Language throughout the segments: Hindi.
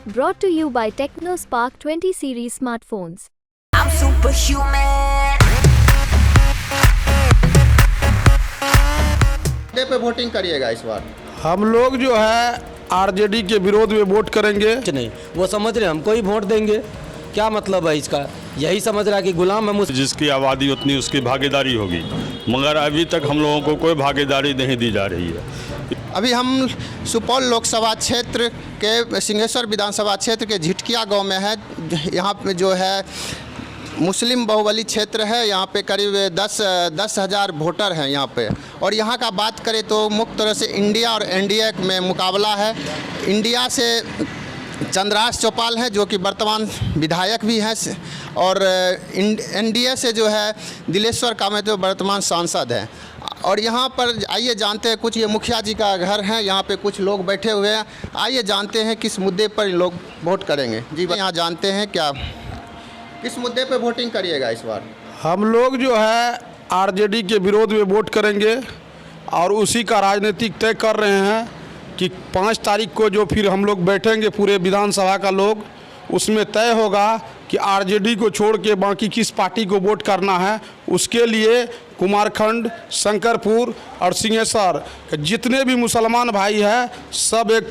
Brought to you by TechnoSpark 20 series smartphones. I'm superhuman. पे वोटिंग करिएगा इस बार? हम लोग जो है आरजेडी के विरोध में वोट करेंगे। नहीं, वो समझ रहे हमको ही वोट देंगे, क्या मतलब है इसका? यही समझ रहा है कि गुलाम हम जिसकी आबादी उतनी उसकी भागीदारी होगी, मगर अभी तक हम लोगों को कोई भागीदारी नहीं दी जा रही है। अभी हम सुपौल लोकसभा क्षेत्र के सिंहेश्वर विधानसभा क्षेत्र के झिटकिया गांव में है। यहाँ पे जो है मुस्लिम बाहुबली क्षेत्र है। यहाँ पे करीब 10,000 वोटर हैं यहाँ पे। और यहाँ का बात करें तो मुख्य तरह से इंडिया और एनडीए में मुकाबला है। इंडिया से चंद्राश चौपाल हैं जो कि वर्तमान विधायक भी हैं, और एनडीए से जो है दिलेश्वर कामत जो वर्तमान सांसद हैं। और यहाँ पर आइए जानते हैं, कुछ ये मुखिया जी का घर है, यहाँ पे कुछ लोग बैठे हुए हैं। आइए जानते हैं किस मुद्दे पर लोग वोट करेंगे। जी यहाँ जानते हैं क्या किस मुद्दे पे वोटिंग करिएगा इस बार? हम लोग जो है आरजेडी के विरोध में वोट करेंगे और उसी का राजनीतिक तय कर रहे हैं कि 5 तारीख को जो फिर हम लोग बैठेंगे पूरे विधानसभा का लोग, उसमें तय होगा कि आरजेडी को छोड़ के बाकी किस पार्टी को वोट करना है। उसके लिए कुमारखंड, शंकरपुर और सिंहेश्वर जितने भी मुसलमान भाई हैं सब एक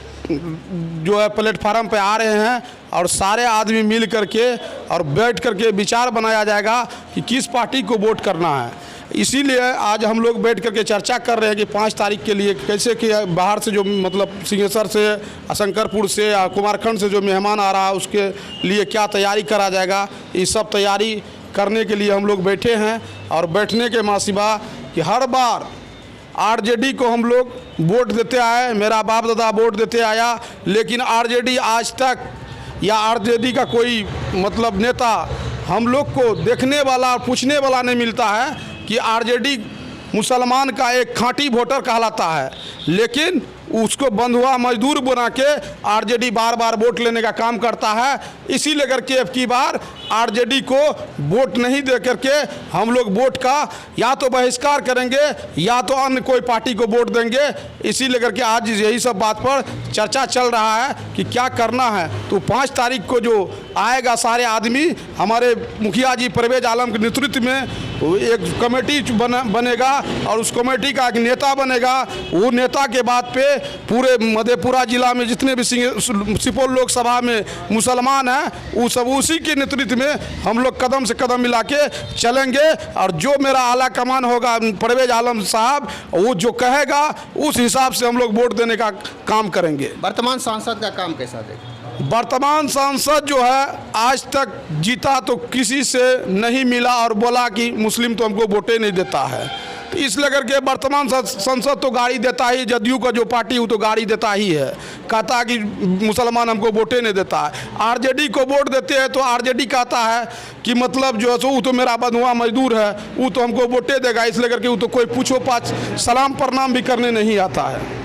जो है प्लेटफार्म पे आ रहे हैं और सारे आदमी मिल करके और बैठ करके विचार बनाया जाएगा कि किस पार्टी को वोट करना है। इसीलिए आज हम लोग बैठ करके चर्चा कर रहे हैं कि 5 तारीख के लिए कैसे कि बाहर से जो मतलब सिंहेश्वर से, शंकरपुर से या कुमारखंड से जो मेहमान आ रहा है उसके लिए क्या तैयारी करा जाएगा। ये सब तैयारी करने के लिए हम लोग बैठे हैं। और बैठने के मासिवा कि हर बार आरजेडी को हम लोग वोट देते आए, मेरा बाप दादा वोट देते आया, लेकिन आरजेडी आज तक या आरजेडी का कोई मतलब नेता हम लोग को देखने वाला और पूछने वाला नहीं मिलता है कि आरजेडी मुसलमान का एक खाँटी वोटर कहलाता है, लेकिन उसको बंधुआ मजदूर बना के आरजेडी बार बार वोट लेने का काम करता है। इसी लेकर के अब की बार आरजेडी को वोट नहीं दे करके हम लोग वोट का या तो बहिष्कार करेंगे या तो अन्य कोई पार्टी को वोट देंगे। इसी लेकर के आज यही सब बात पर चर्चा चल रहा है कि क्या करना है। तो 5 तारीख को जो आएगा सारे आदमी, हमारे मुखिया जी परवेज आलम के नेतृत्व में एक कमेटी बनेगा और उस कमेटी का एक नेता बनेगा। वो नेता के बाद पे पूरे मधेपुरा जिला में जितने भी सुपौल लोकसभा में मुसलमान हैं वो सब उसी के नेतृत्व में हम लोग कदम से कदम मिला के चलेंगे। और जो मेरा आला कमान होगा परवेज आलम साहब, वो जो कहेगा उस हिसाब से हम लोग वोट देने का काम करेंगे। वर्तमान सांसद का काम कैसा देगा? वर्तमान सांसद जो है आज तक जीता तो किसी से नहीं मिला और बोला कि मुस्लिम तो हमको वोटे नहीं देता है। तो इसलिए करके वर्तमान सांसद तो गाड़ी देता ही, जदयू का जो पार्टी वो तो गाड़ी देता ही है, कहता है कि मुसलमान हमको वोटे नहीं देता है। आरजेडी को वोट देते हैं तो आरजेडी कहता है कि मतलब जो है वो तो मेरा बंधुआ मजदूर है, वो तो हमको वोटे देगा। इसलिए करके वो तो कोई पूछो पाछ सलाम प्रणाम भी करने नहीं आता है।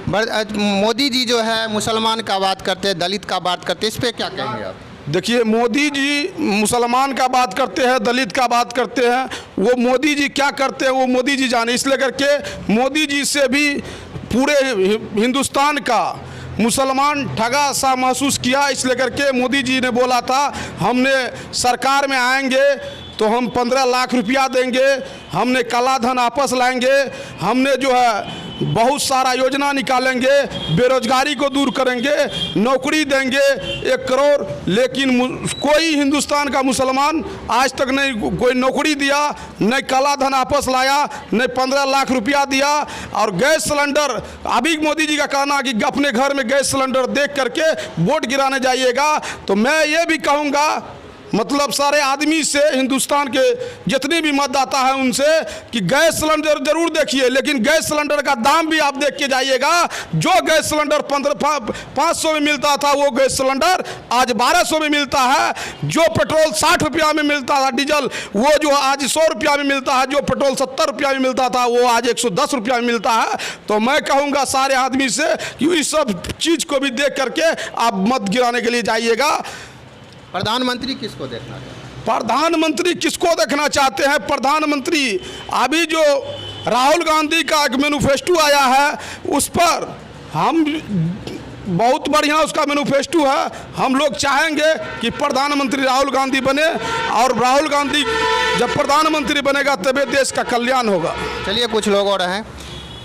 मोदी जी जो है मुसलमान का बात करते हैं, दलित का बात करते हैं, इस पर क्या कहेंगे आप? देखिए, मोदी जी मुसलमान का बात करते हैं, दलित का बात करते हैं, वो मोदी जी क्या करते हैं वो मोदी जी जाने। इसलिए करके मोदी जी से भी पूरे हिंदुस्तान का मुसलमान ठगा सा महसूस किया। इसलिए करके मोदी जी ने बोला था हमने सरकार में आएंगे तो हम 15 लाख रुपया देंगे, हमने काला धन वापस लाएंगे, हमने जो है बहुत सारा योजना निकालेंगे, बेरोजगारी को दूर करेंगे, नौकरी देंगे 1 करोड़। लेकिन कोई हिंदुस्तान का मुसलमान आज तक नहीं कोई नौकरी दिया, नहीं काला धन वापस लाया, नहीं 15 लाख रुपया दिया। और गैस सिलेंडर, अभी मोदी जी का कहना कि अपने घर में गैस सिलेंडर देख करके वोट गिराने जाइएगा। तो मैं ये भी कहूँगा मतलब सारे आदमी से, हिंदुस्तान के जितने भी मतदाता हैं उनसे कि गैस सिलेंडर जरूर देखिए, लेकिन गैस सिलेंडर का दाम भी आप देख के जाइएगा। जो गैस सिलेंडर 500 में मिलता था वो गैस सिलेंडर आज 1200 में मिलता है। जो पेट्रोल 60 रुपया में मिलता था डीजल, वो जो आज 100 रुपया में मिलता है। जो पेट्रोल 70 रुपया में मिलता था वो आज 110 रुपया में मिलता है। तो मैं कहूँगा सारे आदमी से कि इस सब चीज़ को भी देख करके आप मत गिराने के लिए जाइएगा। प्रधानमंत्री किसको देखना चाहते हैं? प्रधानमंत्री किसको देखना चाहते हैं? प्रधानमंत्री अभी जो राहुल गांधी का एक मैनिफेस्टो आया है उस पर हम बहुत बढ़िया उसका मैनिफेस्टो है। हम लोग चाहेंगे कि प्रधानमंत्री राहुल गांधी बने, और राहुल गांधी जब प्रधानमंत्री बनेगा तभी देश का कल्याण होगा। चलिए कुछ लोग और हैं।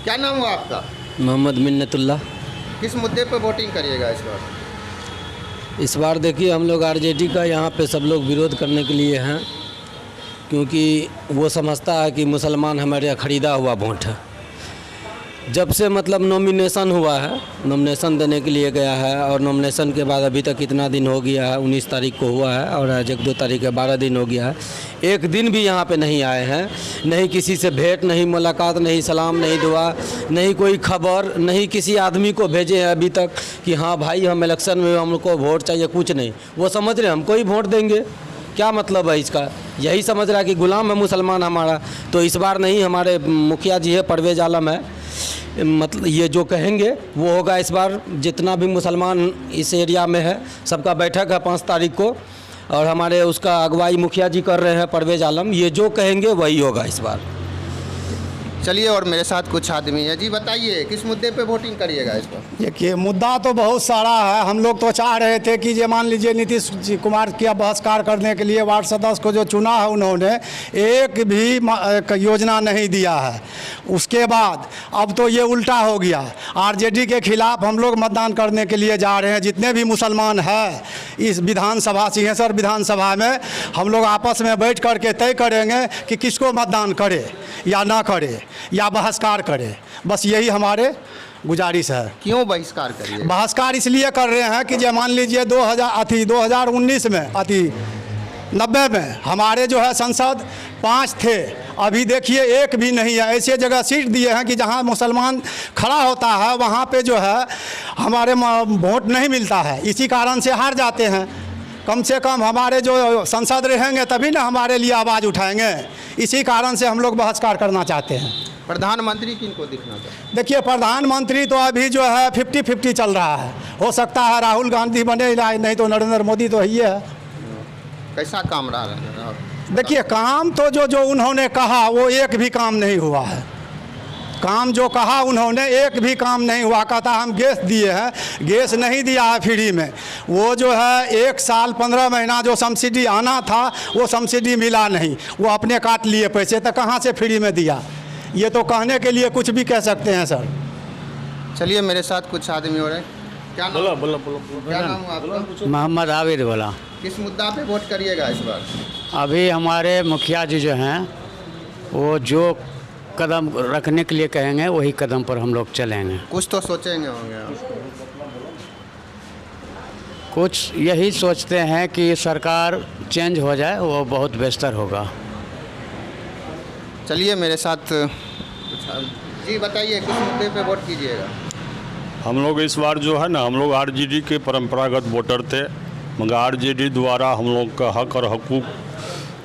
क्या नाम हुआ आपका? मोहम्मद मिन्नतुल्लाह। किस मुद्दे पर वोटिंग करिएगा इस बार? इस बार देखिए हम लोग आरजेडी का यहाँ पे सब लोग विरोध करने के लिए हैं, क्योंकि वो समझता है कि मुसलमान हमारे ख़रीदा हुआ वोट है। जब से मतलब नॉमिनेशन हुआ है, नॉमिनेशन देने के लिए गया है, और नॉमिनेशन के बाद अभी तक कितना दिन हो गया है, 19 तारीख को हुआ है और आज 1-2 तारीख है, 12 दिन हो गया है। एक दिन भी यहाँ पे नहीं आए हैं, नहीं किसी से भेंट, नहीं मुलाकात, नहीं सलाम, नहीं दुआ, नहीं कोई खबर, नहीं किसी आदमी को भेजे हैं अभी तक कि हाँ भाई हम इलेक्शन में हमको वोट चाहिए, कुछ नहीं। वो समझ रहे हमको ही वोट देंगे, क्या मतलब है इसका? यही समझ रहा है कि गुलाम है मुसलमान हमारा। तो इस बार नहीं, हमारे मुखिया जी है परवेज आलम है, मतलब ये जो कहेंगे वो होगा इस बार। जितना भी मुसलमान इस एरिया में है सबका बैठक है 5 तारीख को, और हमारे उसका अगुवाई मुखिया जी कर रहे हैं परवेज आलम। ये जो कहेंगे वही होगा इस बार। चलिए और मेरे साथ कुछ आदमी है। जी बताइए किस मुद्दे पे वोटिंग करिएगा इस बार? देखिए मुद्दा तो बहुत सारा है। हम लोग तो चाह रहे थे कि ये मान लीजिए नीतीश कुमार का बहिष्कार करने के लिए वार्ड सदस्य को जो चुना है उन्होंने एक भी योजना नहीं दिया है। उसके बाद अब तो ये उल्टा हो गया, आरजेडी के खिलाफ हम लोग मतदान करने के लिए जा रहे हैं। जितने भी मुसलमान हैं इस विधानसभा सिंहेश्वर विधानसभा में हम लोग आपस में बैठ कर के तय करेंगे कि किसको मतदान करे या ना करे या बहिष्कार करे। बस यही हमारे गुजारिश है। क्यों बहिष्कार करिए? बहिष्कार इसलिए कर रहे हैं कि जो मान लीजिए 2019 में 90 में हमारे जो है सांसद 5 थे, अभी देखिए एक भी नहीं है। ऐसे जगह सीट दिए हैं कि जहां मुसलमान खड़ा होता है वहां पे जो है हमारे वोट नहीं मिलता है, इसी कारण से हार जाते हैं। कम से कम हमारे जो सांसद रहेंगे तभी ना हमारे लिए आवाज़ उठाएंगे। इसी कारण से हम लोग बहिष्कार करना चाहते हैं। प्रधानमंत्री किनको दिखना चाहिए? देखिए प्रधानमंत्री तो अभी जो है 50-50 चल रहा है। हो सकता है राहुल गांधी बने, नहीं तो नरेंद्र मोदी तो ही है। कैसा काम रहा है? देखिए काम तो जो उन्होंने कहा वो एक भी काम नहीं हुआ है। काम जो कहा उन्होंने एक भी काम नहीं हुआ। कहता हम गैस दिए हैं, गैस नहीं दिया है फ्री में। वो जो है 1 साल 15 महीना जो सब्सिडी आना था वो सब्सिडी मिला नहीं, वो अपने काट लिए पैसे, तो कहाँ से फ्री में दिया? ये तो कहने के लिए कुछ भी कह सकते हैं सर। चलिए मेरे साथ कुछ आदमी हो रहे हैं। क्या नाम? क्या नाम हुआ आपका? मोहम्मद आबिद बोला। किस मुद्दा पे वोट करिएगा इस बार? अभी हमारे मुखिया जी जो हैं वो जो कदम रखने के लिए कहेंगे वही कदम पर हम लोग चलेंगे। कुछ तो सोचेंगे होंगे आप। कुछ यही सोचते हैं कि सरकार चेंज हो जाए, वो बहुत बेहतर होगा। चलिए मेरे साथ जी बताइए किस मुद्दे पे वोट कीजिएगा? हम लोग इस बार जो है ना, हम लोग आरजेडी के परंपरागत वोटर थे, मगर आरजेडी द्वारा हम लोग का हक और हकूक़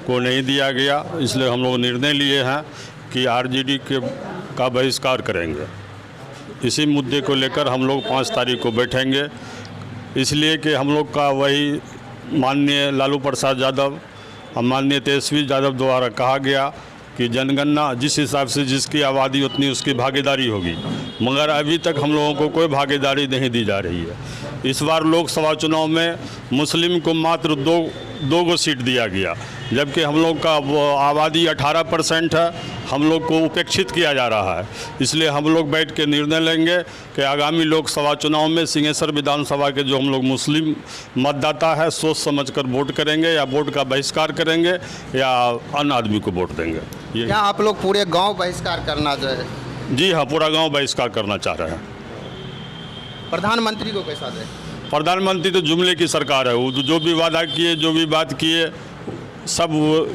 को नहीं दिया गया। इसलिए हम लोग निर्णय लिए हैं कि आरजेडी का बहिष्कार करेंगे। इसी मुद्दे को लेकर हम लोग 5 तारीख को बैठेंगे, इसलिए कि हम लोग का वही माननीय लालू प्रसाद यादव और माननीय तेजस्वी यादव द्वारा कहा गया कि जनगणना जिस हिसाब से जिसकी आबादी उतनी उसकी भागीदारी होगी, मगर अभी तक हम लोगों को कोई भागीदारी नहीं दी जा रही है। इस बार लोकसभा चुनाव में मुस्लिम को मात्र दो सीट दिया गया, जबकि हम लोग का आबादी 18% है, हम लोग को उपेक्षित किया जा रहा है। इसलिए हम लोग बैठ के निर्णय लेंगे कि आगामी लोकसभा चुनाव में सिंहेश्वर विधानसभा के जो हम लोग मुस्लिम मतदाता है सोच समझकर वोट करेंगे, या वोट का बहिष्कार करेंगे या अन्य आदमी को वोट देंगे। क्या आप लोग पूरे गांव बहिष्कार करना चाहे? जी हाँ, पूरा गांव बहिष्कार करना चाह रहे हैं। प्रधानमंत्री को कैसा दें? प्रधानमंत्री तो जुमले की सरकार है, वो जो भी वादा किए, जो भी बात किए, सब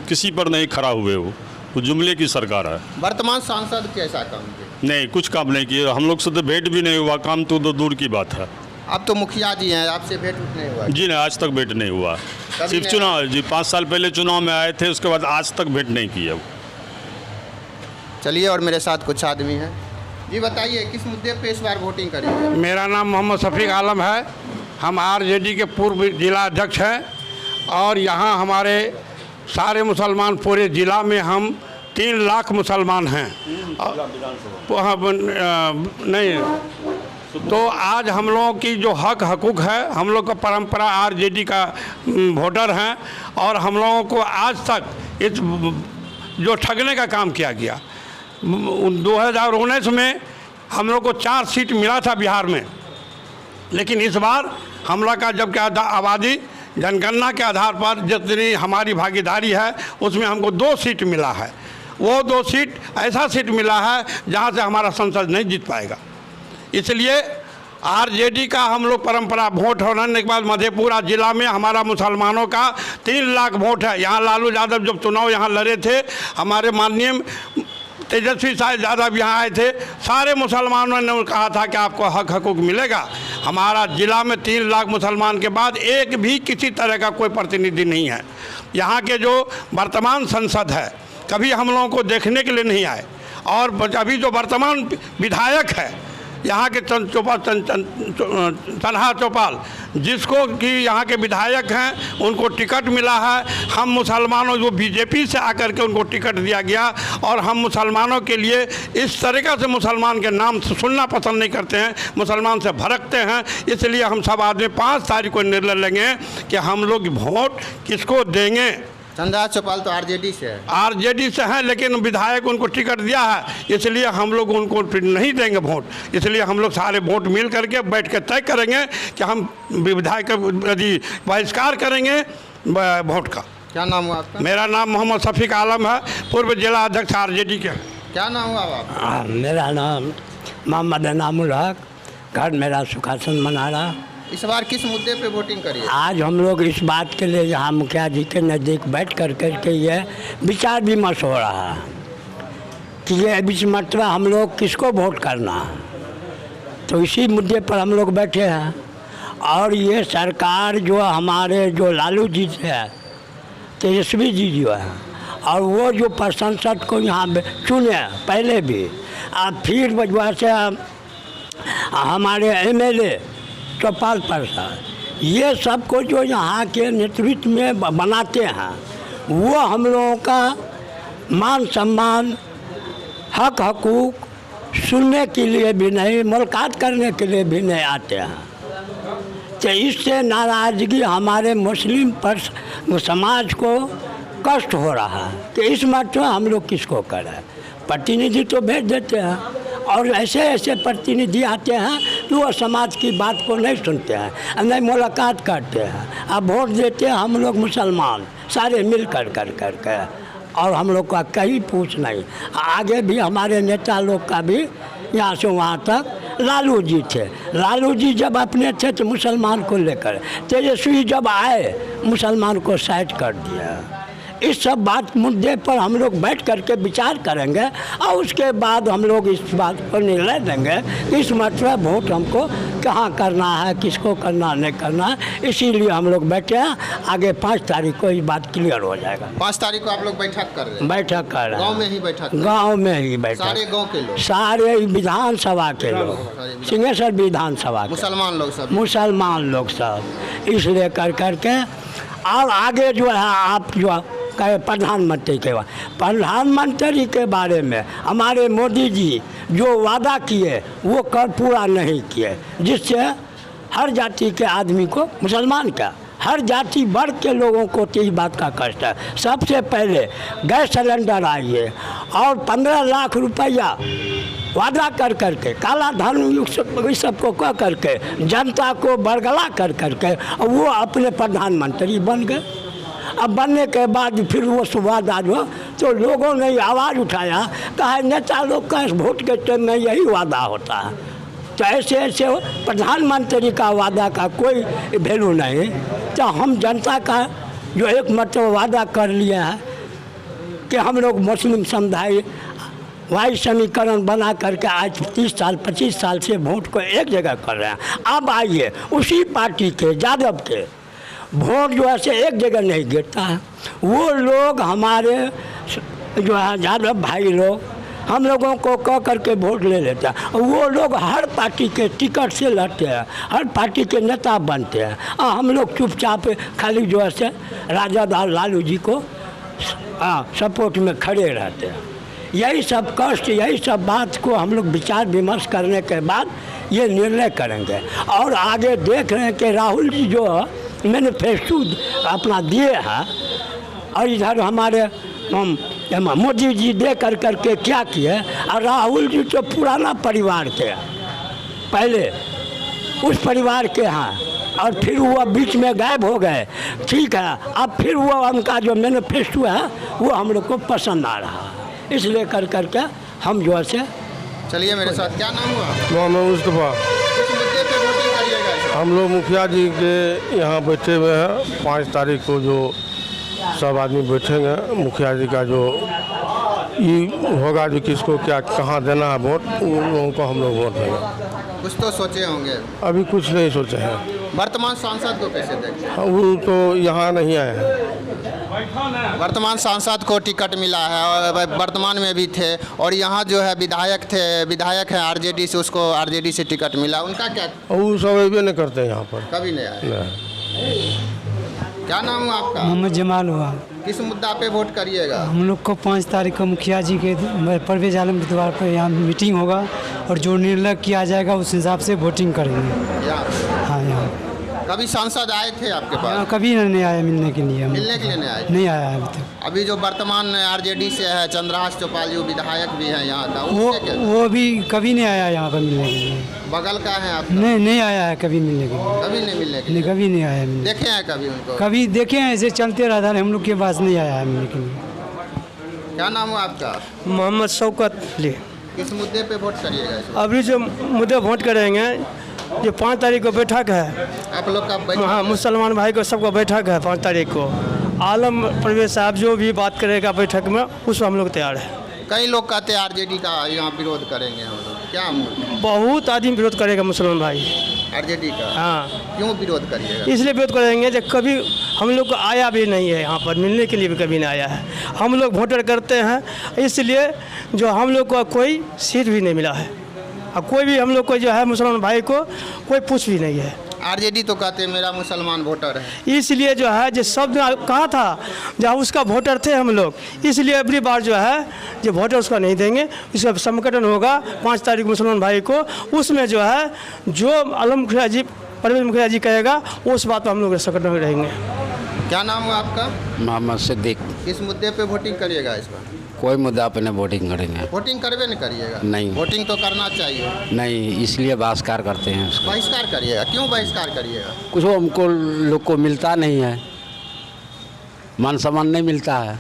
किसी पर नहीं खड़ा हुए। वो जुमले की सरकार है। वर्तमान सांसद कैसा काम किए? नहीं, कुछ काम नहीं किए। हम लोग से तो भेंट भी नहीं हुआ, काम तो दूर की बात है। आप तो मुखिया जी हैं, आपसे भेंट नहीं हुआ? जी नहीं, आज तक भेंट नहीं हुआ। सिर्फ चुनाव, जी 5 साल पहले चुनाव में आए थे, उसके बाद आज तक भेंट नहीं की है। चलिए और मेरे साथ कुछ आदमी हैं। जी बताइए किस मुद्दे पे इस बार वोटिंग करेंगे? मेरा नाम मोहम्मद शफीक आलम है। हम आरजेडी के पूर्व जिला अध्यक्ष हैं, और यहाँ हमारे सारे मुसलमान पूरे ज़िला में हम 3 लाख मुसलमान हैं। नहीं, तो आज हम लोगों की जो हक हकूक़ है, हम लोग का परंपरा आरजेडी का वोटर हैं और हम लोगों को आज तक इस जो ठगने का काम किया गया 2019 में हम लोग को 4 सीट मिला था बिहार में, लेकिन इस बार हमला का जब क्या आबादी जनगणना के आधार पर जितनी हमारी भागीदारी है उसमें हमको 2 सीट मिला है। वो 2 सीट ऐसा सीट मिला है जहाँ से हमारा संसद नहीं जीत पाएगा। इसलिए आरजेडी का हम लोग परंपरा वोट होने के बाद मधेपुरा जिला में हमारा मुसलमानों का 3 लाख वोट है। यहाँ लालू यादव जब चुनाव यहाँ लड़े थे, हमारे माननीय तेजस्वी साहब यादव यहाँ आए थे, सारे मुसलमानों ने कहा था कि आपको हक हकूक़ मिलेगा। हमारा जिला में 3 लाख मुसलमान के बाद एक भी किसी तरह का कोई प्रतिनिधि नहीं है। यहाँ के जो वर्तमान संसद है कभी हम लोगों को देखने के लिए नहीं आए, और अभी जो वर्तमान विधायक है यहाँ के तन्हा चौपाल जिसको कि यहाँ के विधायक हैं उनको टिकट मिला है। हम मुसलमानों जो बीजेपी से आकर के उनको टिकट दिया गया और हम मुसलमानों के लिए इस तरीक़े से मुसलमान के नाम सुनना पसंद नहीं करते हैं, मुसलमान से भड़कते हैं। इसलिए हम सब आदमी 5 तारीख को निर्णय लेंगे कि हम लोग वोट किसको देंगे। तन्हा चौपाल तो आरजेडी से है। आरजेडी से हैं, लेकिन विधायक उनको टिकट दिया है, इसलिए हम लोग उनको नहीं देंगे वोट। इसलिए हम लोग सारे वोट मिल करके बैठ के तय करेंगे कि हम विधायक यदि बहिष्कार करेंगे वोट का। क्या नाम हुआ आपका? मेरा नाम मोहम्मद शफीक आलम है, पूर्व जिला अध्यक्ष आरजेडी के। क्या नाम हुआ आपका? मेरा नाम मोहम्मद इनामुल हक, घर मेरा सुखासन मनारा। इस बार किस मुद्दे पे वोटिंग करिए? आज हम लोग इस बात के लिए यहाँ मुखिया जी के नज़दीक बैठ कर के ये विचार विमर्श हो रहा है कि ये इस मरतबा हम लोग किसको वोट करना है। तो इसी मुद्दे पर हम लोग बैठे हैं। और ये सरकार जो हमारे जो लालू जी से है, तेजस्वी जी जो है, और वो जो सांसद को यहाँ चुने पहले भी, अब फिर वजह से हमारे MLA चौपाल प्रसाद, ये सब को जो यहाँ के नेतृत्व में बनाते हैं, वो हम लोगों का मान सम्मान हक हकूक़ सुनने के लिए भी नहीं, मुलाकात करने के लिए भी नहीं आते हैं। तो इससे नाराज़गी हमारे मुस्लिम समाज को कष्ट हो रहा है कि इस मरतबा हम लोग किसको करें। प्रतिनिधि तो भेज देते हैं और ऐसे ऐसे प्रतिनिधि आते हैं कि वो समाज की बात को नहीं सुनते हैं, नहीं मुलाकात करते हैं। अब वोट देते हैं हम लोग मुसलमान सारे मिल कर के, और हम लोग का कहीं पूछ नहीं। आगे भी हमारे नेता लोग का भी यहाँ से वहाँ तक लालू जी थे। लालू जी जब अपने थे तो मुसलमान को लेकर, तेजस्वी जब आए मुसलमान को साइड कर दिया। इस सब बात मुद्दे पर हम लोग बैठ करके विचार करेंगे और उसके बाद हम लोग इस बात पर निर्णय देंगे कि इस मरतबा वोट हमको कहाँ करना है, किसको करना नहीं करना है। इसीलिए हम लोग बैठे हैं। आगे 5 तारीख को ये बात क्लियर हो जाएगा। 5 तारीख को आप लोग बैठक कर रहे हैं? बैठक कर रहे हैं। गाँव में ही बैठक? गाँव में ही बैठक। सारे गाँव के लोग? सारे विधानसभा के लोग, सिंहेश्वर विधानसभा के मुसलमान लोग सब इसलिए कर करके। और आगे जो है आप जो कहे प्रधानमंत्री के बारे में हमारे मोदी जी जो वादा किए वो कर पूरा नहीं किए, जिससे हर जाति के आदमी को, मुसलमान का हर जाति वर्ग के लोगों को तो इस बात का कष्ट है। सबसे पहले गैस सिलेंडर आइए और 15 लाख रुपया वादा कर करके, काला धन इस सबको कह करके जनता को बरगला कर करके वो अपने प्रधानमंत्री बन गए। अब बनने के बाद फिर वो सुवाद आज हो तो लोगों ने आवाज़ उठाया, कहा नेता लोग का वोट के टाइम में यही वादा होता है। तो ऐसे ऐसे प्रधानमंत्री का वादा का कोई वैल्यू नहीं। तो हम जनता का जो एक मतलब वादा कर लिए हैं कि हम लोग मुस्लिम समुदाय वाई समीकरण बना करके आज 30 साल 25 साल से वोट को एक जगह कर रहे हैं। अब आइए उसी पार्टी के यादव के वोट जो है से एक जगह नहीं गिरता है। वो लोग हमारे जो है यादव भाई लोग हम लोगों को कह करके वोट ले लेते हैं। वो लोग हर पार्टी के टिकट से लड़ते हैं, हर पार्टी के नेता बनते हैं, और हम लोग चुपचाप खाली जो है से राजादार लालू जी को सपोर्ट में खड़े रहते हैं। यही सब कष्ट, यही सब बात को हम लोग विचार विमर्श करने के बाद ये निर्णय करेंगे। और आगे देख रहे हैं कि राहुल जी जो मैनिफेस्टो अपना दिए हैं और इधर हमारे मोदी जी दे करके क्या किए। और राहुल जी तो पुराना परिवार के पहले उस परिवार के हैं और फिर वो बीच में गायब हो गए। ठीक है, अब फिर वो उनका जो मैनिफेस्टो है वो हम लोग को पसंद आ रहा है, इसलिए करके हम जो है। चलिए मेरे साथ, क्या नाम हुआ? मोहम्मद मुस्तफ़ा। किस मुद्दे पे वोटिंग करिएगा? हम लोग मुखिया जी के यहाँ बैठे हुए हैं। 5 तारीख को जो सब आदमी बैठेंगे, मुखिया जी का जो ये होगा जो किसको क्या कहाँ देना है वोट, उन लोगों को हम लोग वोट देंगे। कुछ तो सोचे होंगे। अभी कुछ नहीं सोचे हैं। वर्तमान सांसद को कैसे देखते हैं? वो तो यहाँ नहीं आए हैं। वर्तमान सांसद को टिकट मिला है और वर्तमान में भी थे, और यहाँ जो है विधायक है आरजेडी से, उसको आरजेडी से टिकट मिला, उनका क्या? वो सब अभी नहीं करते यहाँ पर, कभी नहीं आए। क्या नाम हुआ आपका? मोहम्मद जमाल हुआ। किस मुद्दा पे वोट करिएगा? हम लोग को 5 तारीख को मुखिया जी के परवेज आलम के द्वार पर यहाँ मीटिंग होगा और जो निर्णय किया जाएगा उस हिसाब से वोटिंग करेंगे। हाँ, यहाँ कभी सांसद आए थे आपके यहाँ पास? कभी नहीं आया मिलने के लिए। मिलने के लिए नहीं आए? नहीं आया अभी तक। अभी जो वर्तमान आरजेडी से है चंद्रहास चौपाल जी विधायक भी हैं यहाँ का, वो भी कभी नहीं आया यहाँ पर मिलने के लिए। बगल का है आप? नहीं आया है कभी मिलने के लिए। कभी नहीं मिलने के नहीं, लिए? कभी नहीं आया मिलने। देखे हैं कभी उनको? कभी देखे हैं, ऐसे चलते रहता है, हम लोग के पास नहीं आया है मिलने के लिए। क्या नाम हुआ आपका? मोहम्मद शौकत अली। किस मुद्दे पे वोट करिएगा? अभी जो मुद्दे वोट करेंगे, जो 5 तारीख को बैठक है, आप लोग का बैठक? हाँ, मुसलमान भाई को सबको बैठक है 5 तारीख को। आलम परवेज साहब जो भी बात करेगा बैठक में, उसमें हम लोग तैयार है। कई लोग कहते हैं आरजेडी का यहाँ विरोध करेंगे हम लोग, क्या बहुत आदमी विरोध करेगा मुसलमान भाई आरजेडी का? हाँ। क्यों विरोध करिएगा? इसलिए विरोध करेंगे जब कभी हम लोग को आया भी नहीं है, यहाँ पर मिलने के लिए भी कभी नहीं आया है। हम लोग वोटर करते हैं, इसलिए जो हम लोग को कोई सीट भी नहीं मिला है और कोई भी हम लोग को जो है मुसलमान भाई को कोई पूछ भी नहीं है। आरजेडी तो कहते हैं मेरा मुसलमान वोटर है, इसलिए जो है जो सब कहा था जहाँ उसका वोटर थे हम लोग, इसलिए अगली बार जो है जो वोटर उसका नहीं देंगे, इसका संगठन होगा 5 तारीख मुसलमान भाई को। उसमें जो है जो आलम मुखिया जी परवेज मुखिया जी कहेगा उस बात पर हम लोग संगठन में रहेंगे। क्या नाम हुआ आपका? मोहम्मद सिद्दीक। किस मुद्दे पे वोटिंग करिएगा इस बार? कोई मुद्दा पे नहीं वोटिंग करेंगे। वोटिंग करवे नहीं करिएगा? नहीं। वोटिंग तो करना चाहिए। नहीं, इसलिए बहिष्कार करते हैं उसको। बहिष्कार करिएगा? क्यों बहिष्कार करिएगा? कुछ हमको लोग को मिलता नहीं है, मान सम्मान नहीं मिलता है,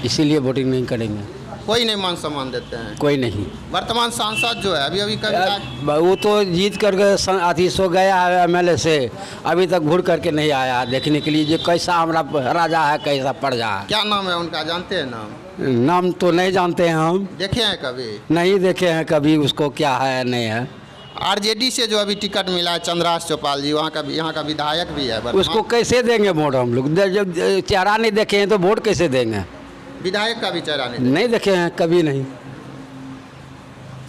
इसीलिए वोटिंग नहीं करेंगे। कोई नहीं मान सम्मान देते हैं? कोई नहीं। वर्तमान सांसद जो है अभी कभी वो तो जीत करके अथी सो गया है MLA से, अभी तक घूर करके नहीं आया देखने के लिए जो कैसा हमारा राजा है, कैसा प्रजा है। क्या नाम है उनका, जानते हैं नाम? नाम तो नहीं जानते हैं हम। देखे हैं कभी? नहीं देखे हैं कभी उसको, क्या है नहीं है। आरजेडी से जो अभी टिकट मिला है चंद्रहास चौपाल जी, वहाँ का यहाँ का विधायक भी है। उसको कैसे देंगे वोट हम लोग? जब चेहरा नहीं देखे हैं तो वोट कैसे देंगे? विधायक का भी चेहरा नहीं देखे हैं कभी नहीं।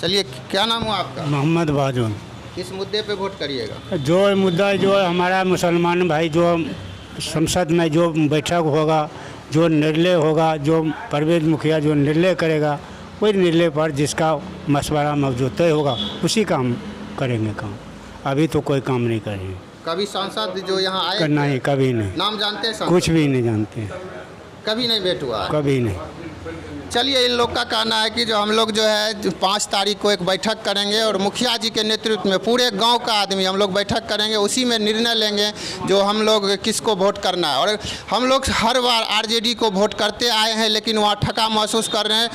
चलिए, क्या नाम हुआ आपका? मोहम्मद बाजून। किस मुद्दे पे वोट करिएगा? जो मुद्दा जो हमारा मुसलमान भाई जो संसद में जो बैठक होगा, जो निर्णय होगा, जो परवेज मुखिया जो निर्णय करेगा, वही निर्णय पर जिसका मशवरा मौजूद तय होगा उसी का हम करेंगे काम। अभी तो कोई काम नहीं करेंगे। कभी सांसद जो यहाँ आए? नहीं, कभी नहीं। नाम जानते हैं? कुछ भी नहीं जानते, कभी नहीं भेंट हुआ? कभी नहीं। चलिए, इन लोग का कहना है कि जो हम लोग जो है 5 तारीख को एक बैठक करेंगे और मुखिया जी के नेतृत्व में पूरे गांव का आदमी हम लोग बैठक करेंगे, उसी में निर्णय लेंगे जो हम लोग किसको वोट करना है। और हम लोग हर बार आरजेडी को वोट करते आए हैं, लेकिन वहाँ ठगा महसूस कर रहे हैं।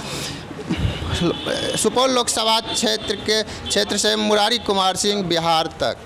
सुपौल लोकसभा क्षेत्र से मुरारी कुमार सिंह, बिहार तक।